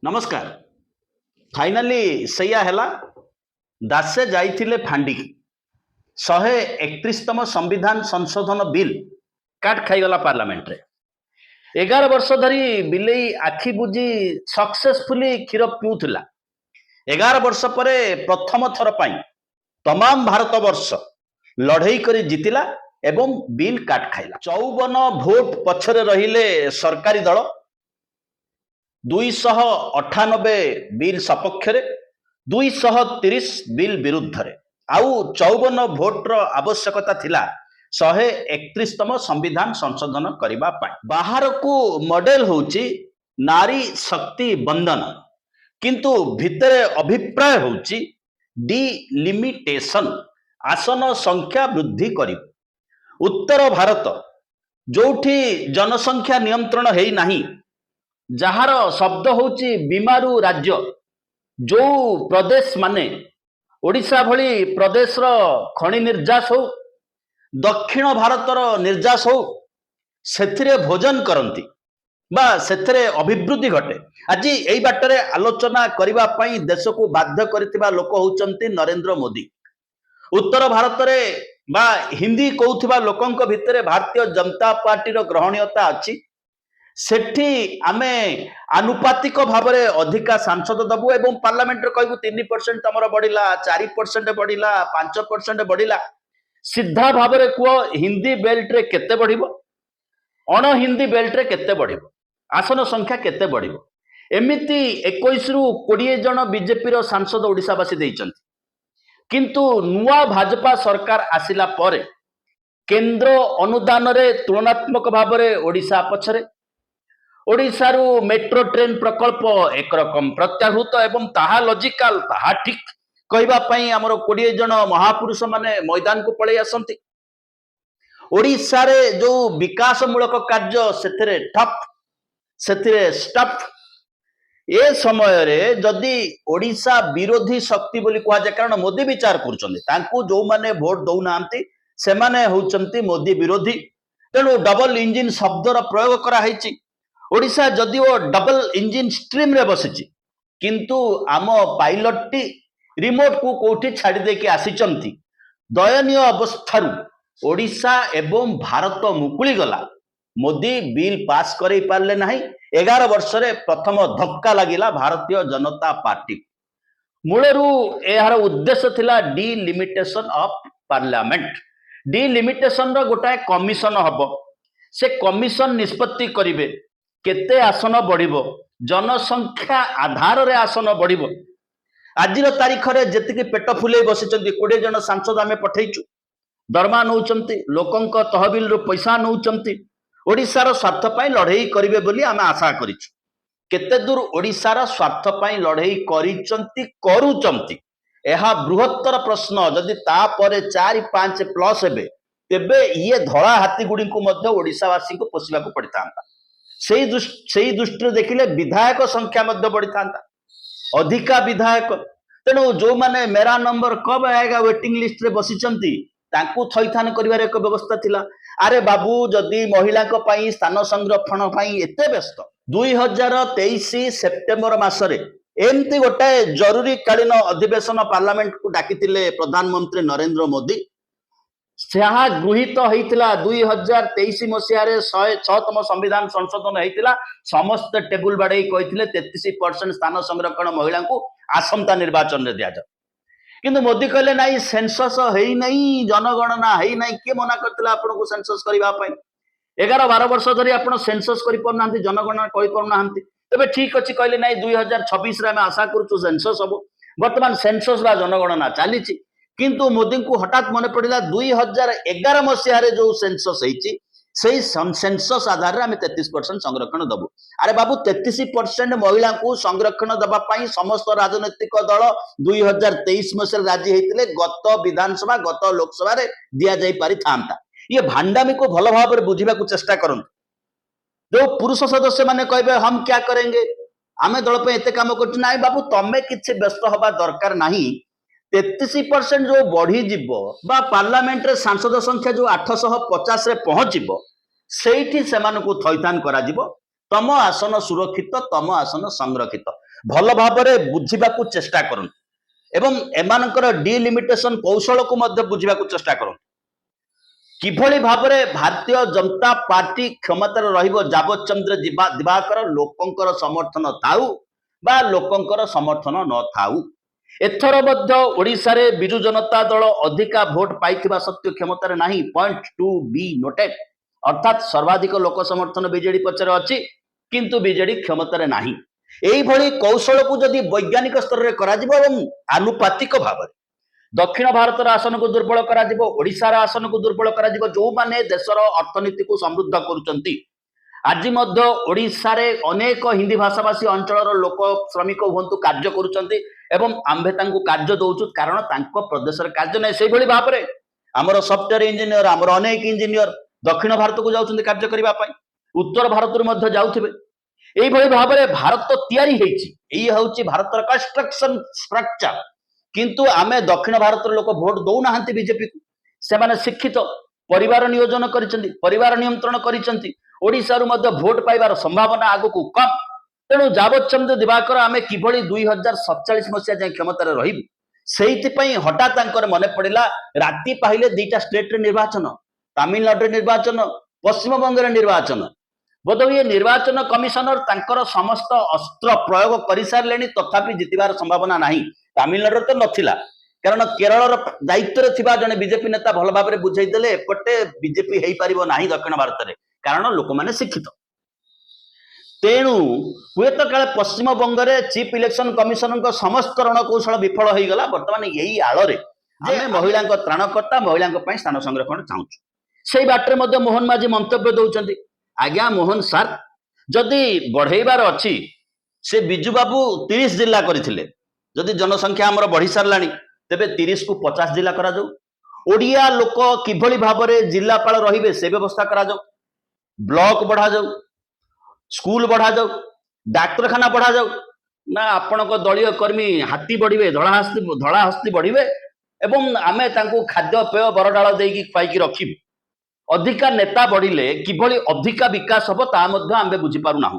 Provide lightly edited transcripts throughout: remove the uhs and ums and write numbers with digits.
नमस्कार। फाइनाली सैया हैला दासे जाइथिले फांडी 131तम संविधान संशोधन बिल काट खाईगला पार्लियामेंट रे 11 वर्ष धरी बिलेई आखि बुझी सक्सेसफुली क्षीर पिउथिला। 11 वर्ष परे प्रथम थर पाई तमाम भारत वर्ष लड़ई करी जीतिला एवं बिल काट खाइला। 54 भोट पछरे रहिले सरकारी दल 298 बिल सपक्ष 230 बिल विरुद्ध रे आउ 54 भोट रो आवश्यकता थिला 131तम संविधान संशोधन करिबा पाई। बाहर को मॉडल होची नारी शक्ति बंधन किंतु भितरे अभिप्राय होची डिलिमिटेशन आसन संख्या वृद्धि करी। उत्तर भारत जोठी जनसंख्या नियंत्रण हेई नाही जहार शब्द होची बीमारू राज्य जो प्रदेश माने ओडिशा भली प्रदेश रो खनि निर्यास हो दक्षिण भारत रो निर्यास हो सेथिरे भोजन करंती बा सेथिरे अभिवृद्धि घटे। आज एई बाटरे आलोचना करिबा पई देश को बाध्य करथिबा लोक होचंती नरेंद्र मोदी। उत्तर भारत रे बा हिंदी कहउथिबा लोकंक भितरे भारतीय जनता पार्टी रो ग्रहणीयता अछि। सेठी आमे आनुपातिक भाव में अधिका सांसद दबु एवं पार्लियामेंट कहबू 3% तमर बढ़िला 4% बढ़िला 5% बढ़िला। सीधा भाव में कह हिंदी बेल्ट रे केते बढ़िबो अण हिंदी बेल्ट रे केते बढ़िबो आसन संख्या केते बढ़िबो। एमिति 21 रु 20 जन बीजेपी रो सांसद ओडिशावासी देइचंती किंतु नुआ भाजपा सरकार आसिला परे केंद्र अनुदान रे तुलनात्मक भाव में ओडिशा पछरे ओडिशारू मेट्रो ट्रेन प्रकल्प एक रकम प्रत्याहृत एवं ताहा लॉजिकल ताहा ठीक कहबा पई हमर 20 जन महापुरुष माने मैदान को पळै आसंती। ओडिशा रे जो विकास मूलक कार्य सेथिरे ठप सेथिरे स्टप ए समय रे जदि ओडिशा विरोधी शक्ति बोली कुआ जाय कारण मोदी विचार करछन्ते तांकू जो माने वोट दउ नांती से माने होचंती मोदी विरोधी। तेणु डबल इंजिन शब्दर प्रयोग करा हैची। ओडिशा जदि वो डबल इंजिन स्ट्रीम रे बसिची किंतु आम पायलट टी रिमोट को कोठी छाड़ी दे के आसीचंती। दयनीय अवस्थारू ओडिशा एवं भारत मुकुली गला। मोदी बिल पास करई पारले नाही। 11 वर्ष रे प्रथम धक्का लागिला भारतीय जनता पार्टी। मूलरू एहार उद्देश्य थिला डिलिमिटेशन ऑफ पार्लियामेंट। डिलिमिटेशन रो गोटाए कमिशन हबो से कमिशन निष्पत्ति करिवे केते आसन बढ़िबो जनसंख्या आधार रे आसन बढ़िबो। आजिर तारीख रे जेतिकी पेट फुले बसिचंती 20 जन सांसद आमे पठैचु दरमा नौचंती लोकंक तहबिल रो पैसा नौचंती ओडिशार स्वार्थ पई लढेई करिवे बोली आमे आशा करिचु। केते दूर ओडिशार स्वार्थ पई लढेई करिचंती करूचंती एहा बृहत्तर प्रश्न। जदि ता परे 4-5 प्लस हेबे तेबे ये धड़ा हाथी गुडी को मध्य ओडिशावासी को पोषिबा को पड़ितांता। सही दृष्टि देखिले विधायक संख्या मध्य बढ़ी था अधिका विधायक। तेणु जो माने मेरा नंबर कब आएगा वेटिंग लिस्ट रे बसिचंती तांकू थैथान करिवार एक व्यवस्था थिला। अरे बाबू जदि महिला को पाई स्थान संरक्षण पाई एते व्यस्त 2023 सेप्टेम्बर मासरे एमती गोटाए जरूरी कालीन अधिवेशन पार्लियामेंट को डाकिथिले प्रधानमंत्री नरेंद्र मोदी। जहाँ गृहीत होइतिला 2023 मसीह 106तम संविधान संशोधन होइतिला। समस्त टेबुल बाड़े कहिथिले 33% स्थान संरक्षण महिला को आसंता निर्वाचन रे दिया जाए किंतु मोदी कहले नाही सेंसस हेई नाही जनगणना हेई नाही। के मना करथिला आपन को सेंसस करिबा पई 11-12 वर्ष धरि आपन सेंसस करि परनांती जनगणना करि परनांती। तबे ठीक अछि कहले नाही 2026 रे हम आशा करूछु सेंसस हबो। वर्तमान सेंसस बा जनगणना चालीची किंतु मोदी को हठात मन पड़ा 2011 मसीह जो सेंसस होइची सेही सेंसस आधार में 33% संरक्षण दबु। अरे बाबू 33% महिला को संरक्षण दबा पाई समस्त राजनैतिक दल 2023 मसीह राजी होते गत विधानसभा गत लोकसभा रे दिया जाई पारि थांता। ये भांडामी को भल भाव में बुझा चेष्टा करन। जो पुरुष सदस्य माने कहबे हम क्या करेंगे आमे दल पे एते काम करछु नाही बाबू तमे किछि व्यस्त हबा दरकार नाही। 33% जो बढ़ी जीवो बा पार्लियामेंट रे सांसद संख्या जो 850 रे पहुंचीबो सेठी सेमान को थैथान करा जीवो। तम आसन सुरक्षित तम आसन संरक्षित। ଭଲ ଭାବରେ ବୁଝିବାକୁ ଚେଷ୍ଟା କରନ୍ତୁ ଏବଂ ଏମାନଙ୍କର ଡିଲିମିଟେସନ କୌଶଳକୁ ମଧ୍ୟ ବୁଝିବାକୁ ଚେଷ୍ଟା କରନ୍ତୁ। କିଭଳି ଭାବରେ ଭାରତୀୟ ଜନତା ପାର୍ଟି କ୍ଷମତାରେ ରହିବ ଯାବତଚନ୍ଦ୍ର ଦିବାକର ଲୋକଙ୍କର ସମର୍ଥନ ଥାଉ ବା ଲୋକଙ୍କର ସମର୍ଥନ ନଥାଉ। ଏଥର ମଧ୍ୟ ଓଡ଼ିଶାରେ ବିଜୁ ଜନତା ଦଳ ଅଧିକା ଭୋଟ ପାଇଥିବା ସତ୍ତ୍ୱେ କ୍ଷମତାରେ ନାହିଁ। ପଏଣ୍ଟ ଟୁ ବି ନୋଟେଡ୍, ଅର୍ଥାତ୍ ସର୍ବାଧିକ ଲୋକ ସମର୍ଥନ ବିଜେଡି ପଛରେ ଅଛି କିନ୍ତୁ ବିଜେଡି କ୍ଷମତାରେ ନାହିଁ। এইଭଳି କୌଶଳକୁ ଯଦି ବୈଜ୍ଞାନିକ ସ୍ତରରେ କରାଯିବ ଏବଂ ଆନୁପାତିକ ଭାବରେ ଦକ୍ଷିଣ ଭାରତର ଆସନକୁ ଦୁର୍ବଳ କରାଯିବ, ଓଡ଼ିଶାର ଆସନକୁ ଦୁର୍ବଳ କରାଯିବ, ଯେଉଁମାନେ ଦେଶର ଅର୍ଥନୀତିକୁ ସମୃଦ୍ଧ କରୁଛନ୍ତି। ଆଜି ମଧ୍ୟ ଓଡ଼ିଶାରେ ଅନେକ ହିନ୍ଦୀ ଭାଷାଭାଷୀ ଅଞ୍ଚଳର ଲୋକ ଶ୍ରମିକ ହୁଅନ୍ତୁ କାର୍ଯ୍ୟ କରୁଛନ୍ତି ଏବଂ ଆମ୍ଭେ ତାଙ୍କୁ କାର୍ଯ୍ୟ ଦଉଛୁ କାରଣ ତାଙ୍କ ପ୍ରଦେଶରେ କାର୍ଯ୍ୟ ନାହିଁ। ସେଇଭଳି ଭାବରେ ଆମର ସଫ୍ଟୱେୟାର ଇଞ୍ଜିନିୟର, ଆମର ଅନେକ ଇଞ୍ଜିନିୟର ଦକ୍ଷିଣ ଭାରତକୁ ଯାଉଛନ୍ତି କାର୍ଯ୍ୟ କରିବା ପାଇଁ, ଉତ୍ତର ଭାରତରୁ ମଧ୍ୟ ଯାଉଥିବେ। এইভাবে ভাবে ভারত তৈরি হয়েছি, এই হচ্ছে ভারতের কনস্ট্রকশন স্ট্রকচর। কিন্তু আমি দক্ষিণ ভারতের লোক ভোট দৌ না বিজেপি কু। সেমানে শিক্ষিত, পরিবার নিয়োজন করেছেন, পরিবার নিয়ন্ত্রণ করেছেন। ওড়িশার মধ্যে ভোট পাইবার সম্ভাবনা আগুক কম। তেণু যাবতচন্দ্র দিবাকর আমি কিভাবে 2047 মସିହା যাই ক্ষমতার রহবু সেইপাই হঠাৎ তাঁর মনে পড়া রাতে পাইলে দুইটা স্টেট্রে নির্বাচন, তামিলনাড়ুরে নির্বাচন, পশ্চিমবঙ্গের নির্বাচন। बोधहुए निर्वाचन कमिशनर तांकर समस्त अस्त्र प्रयोग कर सारे तथापि जितबार संभावना नहीं। तमिलनाडु तो नथिला कारण केरल दायित्व थिबा जने बीजेपी नेता भल भाव में बुझाईदेले एपटे बीजेपी हो पार ना दक्षिण भारत में कारण लोक मैंने शिक्षित। तेणु हुए तो काले पश्चिम बंग में चीफ इलेक्शन कमिशनर समस्त रणकौशल विफल हो गला। बर्तमान यही आଳରେ आमे महिला त्राणकर्ता महिला स्थान संरक्षण चाहूँ। से बाटे मोहन माझी मंतव्य दौरान आज्ञा मोहन सार जदि बढ़ेबार अच्छी से बिजू बाबू 30 जिला करथिले, जदि जनसंख्या हमर बढ़ी सारलानी तेबे 30 को 50 जिला करा जाऊ। ओडिया लोक किभली भाबरे जिलापाल रहिबे से व्यवस्था करा जाऊ, ब्लॉक बढ़ा जाऊ, स्कूल बढ़ा जाऊ, डाक्तरखाना बढ़ा जाऊ ना आपणक दलीय कर्मी हाथी बढ़िबे, धड़ा हस्ती बढ़िबे एवं आमे तांको खाद्य पेय बरडाल देकी खुआई रखिबे। अधिका नेता बढ़िले किभली अधिका विकास हम ता आमे बुझी पारु ना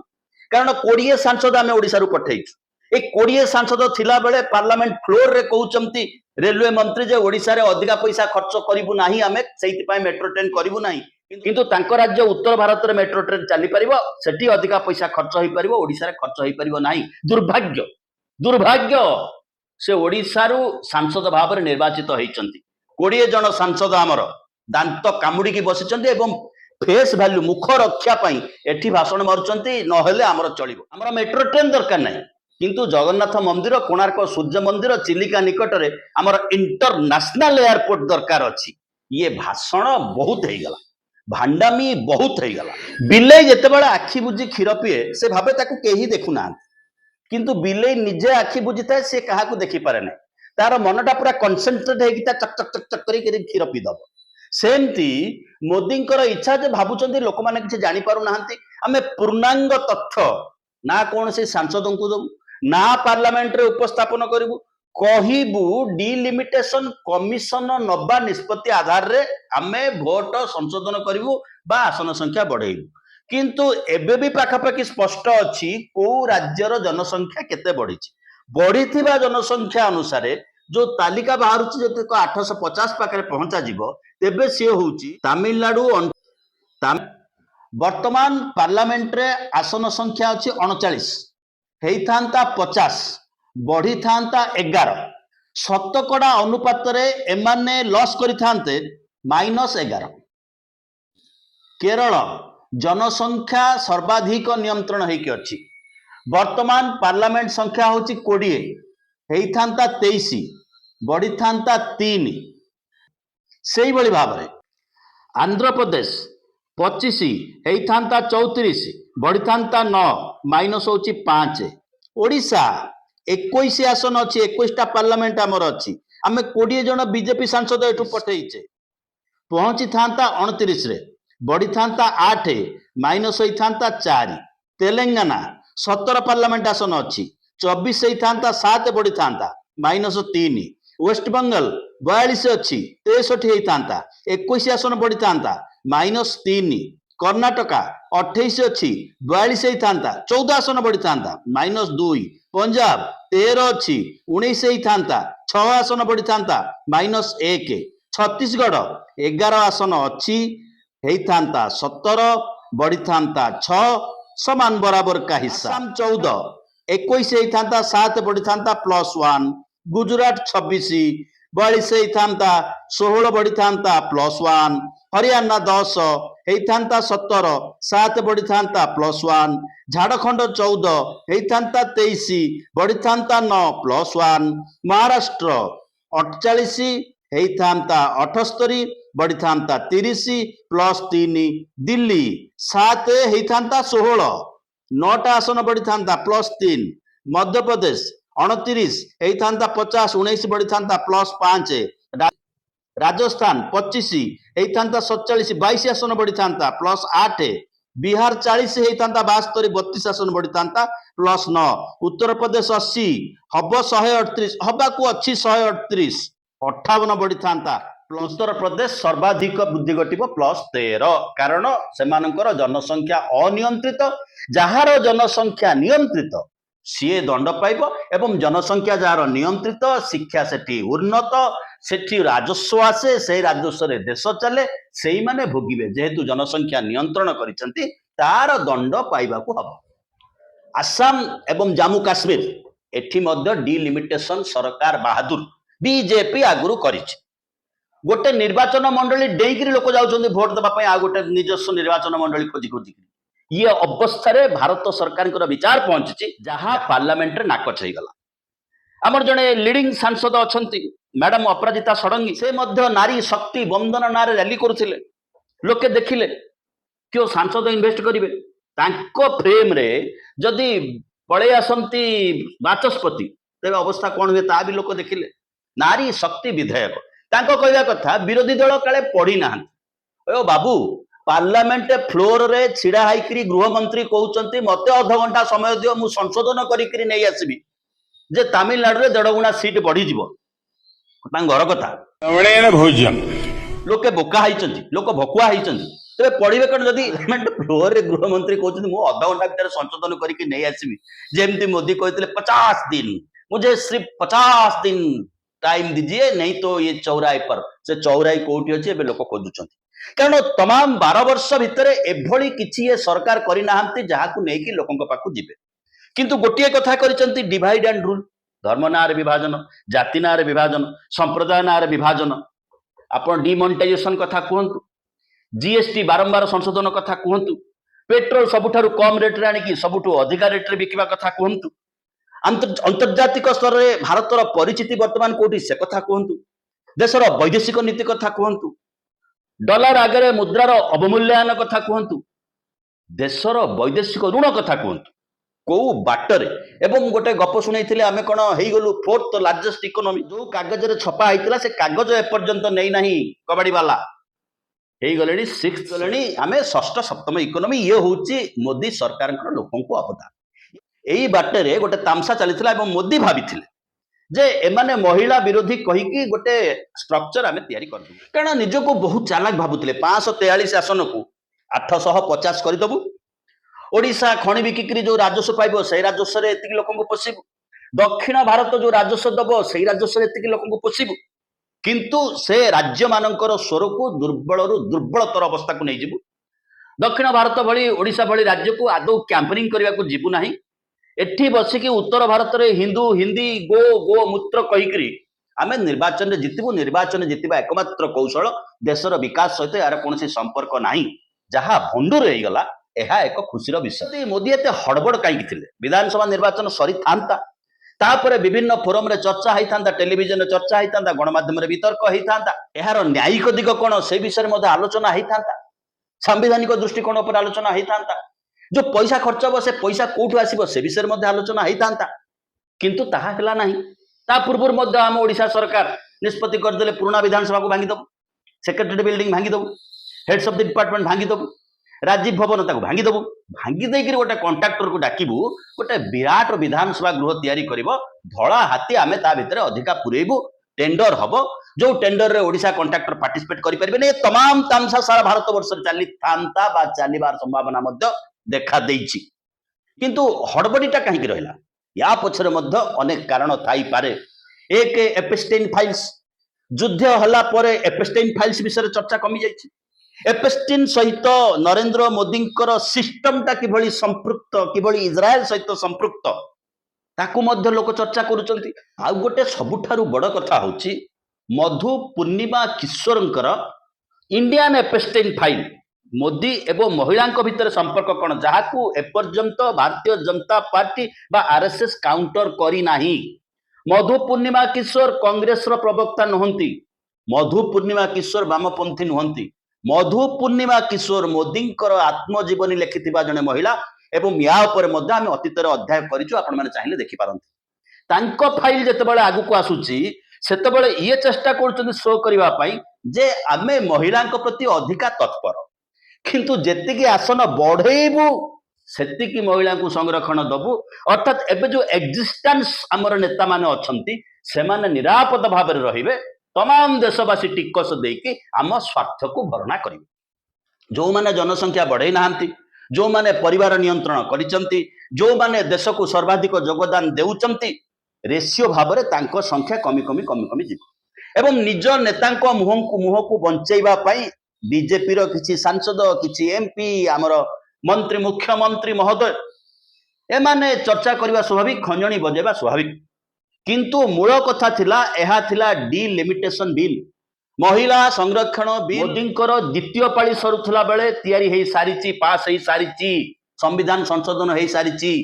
कारण 20 सांसद आमे ओडिसा रु पठेइछु। ए 20 सांसद थिला बेले पार्लियामेंट फ्लोर रे कहउचंती रेलवे मंत्री जे ओडिसा रे अधिका पैसा खर्च करिबु नाही, आमे सेति पय मेट्रो ट्रेन करिबु नाही। किंतु तांको राज्य उत्तर भारत रे मेट्रो ट्रेन चली परिबो, सेठी अधिका पैसा खर्च होई परिबो, ओडिसा रे खर्च होई परिबो नाही। दुर्भाग्य दुर्भाग्य से ओडिसा रु सांसद भाव रे निर्वाचित होइचंती। 20 जन सांसद हमर दांत कामुड़ी बसिचंती एवं फेस वैल्यू मुख रक्षा पाई एठी भाषण मारुचंती नहेले हमर चलिबो। हमर मेट्रो ट्रेन दरकार नाही किंतु जगन्नाथ मंदिर, कोणार्क सूर्य मंदिर, चिलिका निकट रे हमर इंटरनेशनल एयरपोर्ट दरकार अछि। ये भाषण बहुत हे गला, भांडामी बहुत हे गला। बिले जते बेला आखी बुझी खीर पिए से भाबे ताकू केही देखु ना, किंतु बिले निजे आखी बुझी थाए से काहा को देखि पारे नै। तार मनटा पूरा कंसंट्रेट हे कि ता चक चक चक चक करी खीर पी दबो। सेमती मोदींकर इच्छा जे भावुचंदी लोक माने किछि जानि पारु नाहंती। आमे पूर्णांग तथ्य ना कौन से सांसद को दबु ना पार्लियामेंट रे उपस्थापन करिवु, कहिबु डिलिमिटेशन कमिशन नबा निष्पत्ति आधार रे आमे भोट संशोधन करिवु बा आसन संख्या बढ़ेइबु। किंतु एबे भी पाखापाखि स्पष्ट अछि को राज्यर जनसंख्या केते बढ़िछि। बढ़िथिबा जनसंख्या अनुसार जो तालिका बाहर 850 पाखे पहुंचा जीवो तेबे सी होउची तमिलनाडु। वर्तमान पार्लियामेंट रे आसन संख्या अछि 39, हेइथांता 50, बढ़ी थांता 11। शतकड़ा अनुपात रे एमाने लॉस करिथांते -11। केरल जनसंख्या सर्वाधिक नियंत्रण हेकि अछि। वर्तमान पार्लियामेंट संख्या होची 20, हेइथांता 23, बढ़ी थांता 3। सेही भली भाव रे आंध्र प्रदेश 25, हेइथांता 34, बढ़ी थांता 9, माइनस होची 5। ओडिशा 21 आसन अछि, 21टा पार्लियामेंट हमर अछि। आमे 20 जन बीजेपी सांसद एठु पठेइचे, पहुंची थांता 29 रे, बढ़ी थांता 8, माइनस होई थांता 4। तेलंगाना 17 पार्लियामेंट आसन अछि, 24 होई थांता 7, बढ़ी थांता -3। वेस्ट बंगाल 42 अच्छी, 63 होता, 21 आसन बढ़ी था -3। कर्णाटका 28 अच्छी 42 ही था 14 आसन बढ़ी था -2। पंजाब 13 अच्छी 19 ही था 6 आसन बढ़ी था -1। छत्तीसगढ़ 11 आसन अच्छी होता 17 बढ़ी था 6 समान बराबर का हिस्सा। आसाम 14 21 होता 7 बढ़ी था +1। गुजरात 26 42 होता 16 बढ़ी था +1। हरियाणा 10 होता 17 7 बढ़ी था +1। झारखंड 14 होता 23 बढ़ी था 9 +1। महाराष्ट्र 48 होता 78 बढ़ी था 30 +3। दिल्ली 7 होता 16 9 आसन बढ़ी था +3। मध्य प्रदेश 29 होता 50 19 बढ़ी था +5। राजस्थान 25 होता 47 22 आसन बढ़ी था +8। बिहार 40 होता 72 32 आसन बढ़ी था +9। उत्तर प्रदेश 80 हम 138 हवाक अच्छी 138 58 बढ़ी था। उत्तर प्रदेश सर्वाधिक वृद्धि घटिब +13 कारण से जनसंख्या अनियंत्रित। जार जनसंख्या नियंत्रित सी दंड पाइब एवं जनसंख्या जार नियंत्रित शिक्षा से उन्नत सेठी राजस्व आसे से राजस्व देश चले से माने भोगिबे जेहेतु जनसंख्या नियंत्रण करिसेंती तार दंड पाइबाकू हब। आसाम एवं जम्मू काश्मीर एठी मध्य डिलिमिटेशन सरकार बहादुर बीजेपी आगुरु करिछि। गोटे निर्वाचन मंडली डेईकरी लोक जाउछन्ती भोट देबा पई आ गोटे निजस्व निर्वाचन मंडली खोजी खोजी ये अवस्था रे भारत सरकार विचार पहुंची जहां पार्लियामेंट रे नाकच हो गला। आमर जड़े लीडिंग सांसद अच्छी मैडम अपराजिता षडंगी से मध्य नारी शक्ति बंदन ना रैली करुले लोके देखिले क्यों सांसद इन्वेस्ट करेंगे तांको फ्रेम रे जदि पड़े आसती बाचस्पति तेरे अवस्था कौन हुए ता भी लोक देखिले। नारी शक्ति विधेयक तांको कहवा कथा विरोधी दल काले पढ़ी ना ओ बाबू पार्लियामेंट फ्लोर रे छिड़ा हाइकरी गृहमंत्री कहते मत अध घंटा समय दियो मु संशोधन करी नहीं आसबि जे तमिलनाडु रे 1.5 गुणा सीट बढ़ी जीवो घर कथा लोके बोका हाइचंती लोक भकुआ हाइचंती तेरे पढ़िबे कण जदि पार्लियामेंट फ्लोर रे गृहमंत्री कहते मु अध घंटा भीतर संशोधन करी नहीं आसबि जेमती मोदी कहते 50 दिन मुझे सिर्फ 50 दिन टाइम दीजिए नहीं तो ये चौराहे पर से चौराही कोठी अच्छे लोक खोजुंट कारण तमाम 12 वर्ष भितर एभली किछि ये सरकार करना जहां नहीं लोकों पाखु जीवे किंतु गोटे कथा करिसेंती डिवाइड एंड रूल धर्म नारे विभाजन जाति नारे विभाजन संप्रदाय नारे विभाजन आपण डिमोनेटाइजेशन कथा कहतु जीएसटी बारंबार संशोधन कथा कहतु पेट्रोल सबुठारु कम रेट रे आनिकी सबुठु अधिका रेट रे बिकिबा कथा कहतु अंतर्जातिक स्तर में भारतर परिचिति वर्तमान कोठी से कथा कहतु देशर वैदेशिक नीति कथा कहतु डॉलर आगे मुद्रार अवमूल्यायन कथा कहतु देशर वैदेशिक ऋण कथा कहतु कौ बाटरे एवं गोटे गप शुणी आम कौन हो फोर्थ लार्जेस्ट इकोनॉमी जो कागज रे छपा होता से कागज एपर्यंत नहीं ना कबाड़ी वाला हो गले 6th गले आम 6ठ 7म इकोनॉमी ये हूँ मोदी सरकार लोकों को अवदान यही बाटे गोटे तामसा चली मोदी भाभी जे एमाने महिला विरोधी कहीकि गोटे स्ट्रक्चर आम तैयारी कर कारण निजको बहुत चालाक भावुले 543 आसन को 850 करदेबू ओडिशा खଣି बिक्री जो राजस्व पाइब से राजस्व एति लोक पोषिबू दक्षिण भारत जो राजस्व दब से राजस्व एति लोक पोषिबू किंतु से राज्य मानकर स्वर को दुर्बल दुर्बलतर अवस्था को नहीं जीवु दक्षिण भारत भली ओडिशा भली राज्य को आदौ कैंपेनिंग करने को जीवु नहीं एठी बसिकी उत्तर भारत रे हिंदू हिंदी गो गो मूत्र कहीकि आम निर्वाचन में जितबू निर्वाचन जितवा एकमात्र कौशल देशर विकास सहित यार कौन संपर्क नहीं जहाँ भंडूर हो गला यह एक खुशीर विषय। मोदी एत हड़बड़ कहीं विधानसभा निर्वाचन सरी था तापर विभिन्न फोरम रे चर्चा होता टेलीविजन चर्चा होता गणमाध्यम वितर्क होता यार न्यायिक दिग कौन से विषय में आलोचना होता सांविधानिक दृष्टिकोण पर आलोचना होता जो पैसा खर्च हम से पैसा कौटू आसब से विषय में आलोचना होता किंतु ताहा हला नहीं ता पूर्व आम ओडिशा सरकार निष्पत्ति करदे पुराना विधानसभा को भांगीदेबू सेक्रेटरी बिल्डिंग भांगीदेबू हेड्स ऑफ द डिपार्टमेंट भांगीदेबू राजीव भवन ताको भांगीदेबू भांगी देकर गोटे कंट्राक्टर को डाकबू गोटे विराट विधानसभा गृह तैयारी कर धड़ा हाथी आम ता भितर अधिका पुरेबू टेंडर हम जो टेंडर रे ओडिशा कॉन्ट्रैक्टर पार्टिसिपेट करि परिबे ने तमाम तामसा सारा भारत वर्ष चली थांता बा चलीबार संभावना मध्य देखा देइछि किंतु हड़बड़ीटा कहीं रहा या पछरे मध्य अनेक कारण थाई पारे एक एपेस्टाइन फाइल्स युद्ध हला परे एपेस्टाइन फाइल्स विषय चर्चा कमी जाइछि एपेस्टाइन सहित नरेंद्र मोदी सिस्टमटा किभଳି संपृक्त किभଳି इज्राएल सहित संपृक्त ताकू मध्य लोक चर्चा करुचंती आ गोटे सबुठारु बड़ कथा होछि मधु पूर्णिमा किशोरंकर इंडियन एपेस्टाइन फाइल मोदी एवं महिला भितर संपर्क कौन जहां एपर्यंत भारतीय जनता पार्टी बा आरएसएस काउंटर करी नाही मधु पूर्णिमा किशोर कांग्रेस प्रवक्ता नुहंती मधु पूर्णिमा किशोर वामपंथी नुहंती मधु पूर्णिमा किशोर मोदी आत्मजीवनी लेखिथिबा जने महिला एवं या उपरे मध्य आम अतीत अध्याय करिछु आपण माने चाहिले देखि पारंती तांको फाइल जेतेबेले आगु को आसुची सेतेबेले ये चेष्टा करूछन शो करिवा पई जे आमे महिला प्रति अधिका तत्पर किंतु जेतिकी आसन बढ़ेबू सेतिकी महिला को संरक्षण दबु अर्थात एबे जो एक्जिस्टेंस हमर नेता माने अछंती से माने निरापद भाव में रहिबे तमाम देशवासी टिकस देकी आम स्वार्थ को भरणा करिवे जो माने जनसंख्या बढ़ई नाहंती जो माने परिवार नियंत्रण करिसंती जो माने देश को सर्वाधिक योगदान देउचंती रेशियो भाव में तांको संख्या कमी कमी कमी कमी जीव एवं निज नेतांको मुह को बंचेइबा पई बीजेपी रो किछि सांसद किछि एमपी आमर मंत्री मुख्यमंत्री महोदय एमाने चर्चा करबा स्वाभाविक खंजणी बजेबा स्वाभाविक किंतु मूल कथा थिला एहा थिला डिलिमिटेशन बिल महिला संरक्षण बिल मोदींकर द्वितीय पाली सरुथला बेले तयारी हेई सारिची पास हेई सारिची संविधान संशोधन हेई सारिची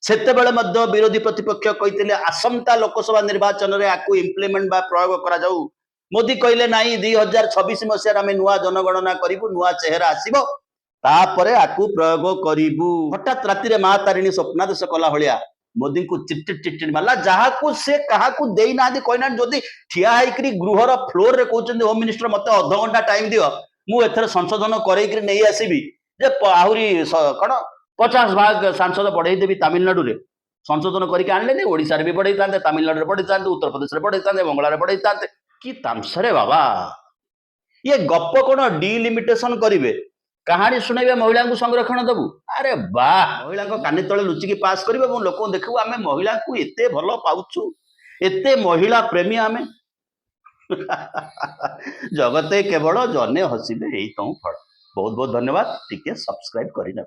सेते बेले मध्य विरोधी प्रतिपक्ष कहितले आसंता लोकसभा निर्वाचन रे आकु इम्प्लीमेंट बा प्रयोग करा जाऊ मोदी कहले नाई 2026 मसिया आम नुआ जनगणना करिबु नुआ चेहरा आसीबो तापरे आकु प्रयोग करिबु हठात राति रे महातारिणी स्वप्नादेश कला भलिया मोदी को चिटचिट चिटचिट मारला जहाकू से काहाकू देई नादी कहना जदी ठिया हाइकरी गृहर फ्लोर रे कहउचंदी होम मिनिस्टर मते आधा घंटा टाइम दियो मु एथर संशोधन करैकरी नै आसीबी जे आहुरी कण 50 भाग सांसद बढ़ाई देवी तमिलनाडु रे संशोधन करके आनले नै ओडिसा रे भी बढ़ाई तांते तमिलनाडु रे बढ़ाई तांते उत्तर प्रदेश रे बढ़ाई तांते बंगला रे बढ़ाई तांते कि तामसरे बाबा ये गप कोन डिलिमिटेशन करिवे कहानी सुनाइबे महिला को संरक्षण दबु अरे वाह महिला को कानी तले लुचिकी पास करिवे और लोक देखबो आमे महिला को एते भलो पाउछु एते महिला प्रेमी आमे जगते केवल जने हसिबे एई तो फल बहुत बहुत धन्यवाद टिके सब्सक्राइब करिना।